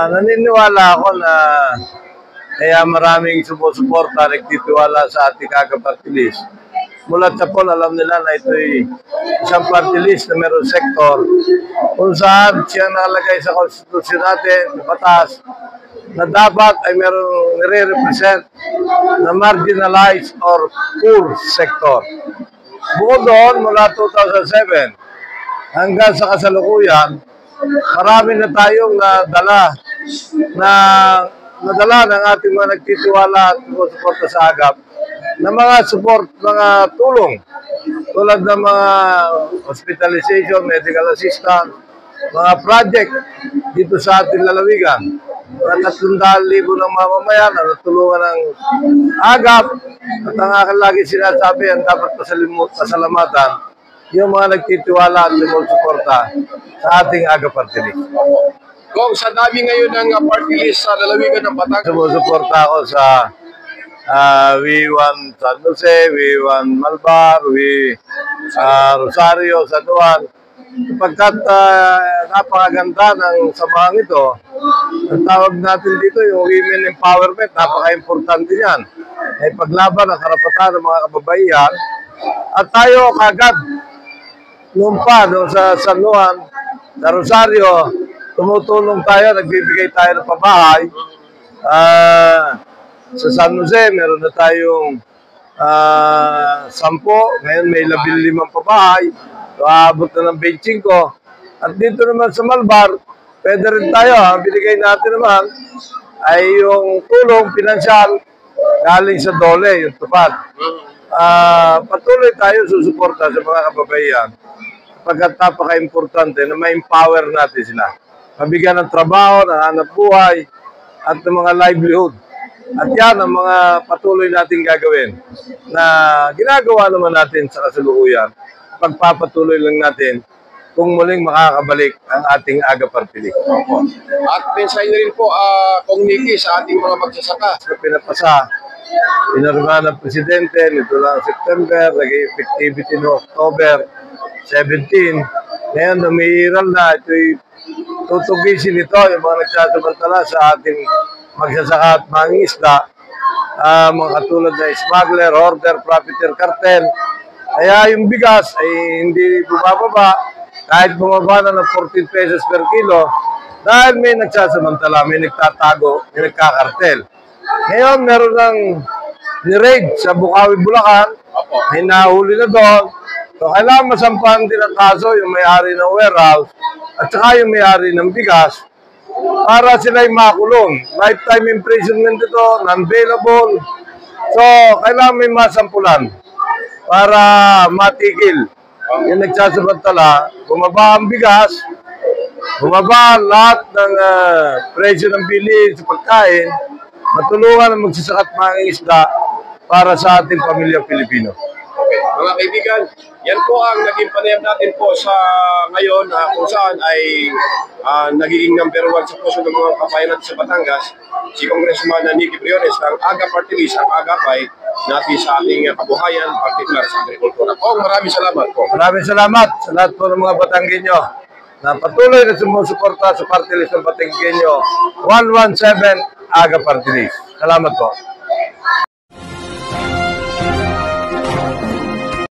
Naniniwala ako na kaya maraming sumusuporta, nagtitiwala sa ating AGA party list. Mula sa poll, alam nila na ito'y isang party list na mayroong sektor kung saan siya nakalagay sa konstitusyon natin, batas, na dapat ay mayroong nire-represent na marginalized or poor sector. Bukod doon, mula 2007 hanggang sa kasalukuyan, marami na tayong nadala ng ating mga nagtitiwala at sumusuporta sa AGAP na mga tulong tulad ng mga hospitalization, medical assistance, mga project dito sa ating lalawigan. Mga 300,000 ng mamamayan na natulungan ng AGAP at ang aking lagi sinasabi ang dapat pasalamatan yung mga nagtitiwala at sumusuporta sa ating AGA party list. Kung sa dami ngayon ng party list sa lalawigan ng Batangas, sumusuporta ako sa We1 San Jose, We1 Malbar, Rosario, San Juan. Sapagkat napakaganda ng samahang ito, ang tawag natin dito yung women empowerment, napaka-importante yan. Ay paglaban ang karapatan ng mga kababaihan. At tayo kagad, noon sa San Juan, sa Rosario, tumutulong tayo, nagbibigay tayo ng pabahay. Sa San Jose, meron na tayong 10, ngayon may 15 pabahay, so aabot na ng 25. At dito naman sa Malbar, pwede rin tayo, binigay natin naman ay yung tulong pinansyal galing sa DOLE, yung tupad. Patuloy tayo susuporta sa mga kababaihan pagkat napaka-importante na ma-empower natin sila. Mabigyan ng trabaho, ng hanap buhay, at ng mga livelihood. At yan ang mga patuloy natin gagawin na ginagawa naman natin sa kasalukuyan. Pagpapatuloy lang natin kung muling makakabalik ang ating AGA party list. At mensahe rin po, Kong Nicky, sa ating mga magsasaka. So, pinapasa, pinarma ng Presidente nito lang September, naging effectivity no October 17. Ngayon, umiiral na, ito'y tutugisin ito, yung mga nagsasamantala sa ating magsasaka at mangingisda, mga katulad na smuggler, hoarder, profiteer, cartel. Kaya yung bigas ay hindi bumababa, kahit bumaba na ng 14 pesos per kilo, dahil may nagsasamantala, may nagtatago, may nagkakartel. Ngayon, meron ng ni-raid sa Bukawi, Bulacan, may nahuli na doon. So, kailangan masampahan din ang kaso yung may-ari ng warehouse at saka yung may-ari ng bigas para sila'y makulong. Lifetime imprisonment ito, non-bailable. So, kailangan may masampulan para matigil. Yung nagsasamantala, bumaba ang bigas, bumaba lahat ng presyo ng bilihin sa pagkain, matulungan ang magsasakat mga isda para sa ating pamilyang Pilipino. Okay, mga kaibigan, yan po ang naging panayam natin po sa ngayon kung saan ay nagiging number 1 sa puso ng mga kabayan natin sa Batangas, si Congressman Nicky Briones ng AGA party list, ang AGAPay natin sa ating kabuhayan, particular sa agrikultura. Maraming salamat po. Maraming salamat sa lahat po ng mga Batanggenyo na patuloy na sumusuporta sa party list ng Batanggenyo 117 AGA party list. Salamat po.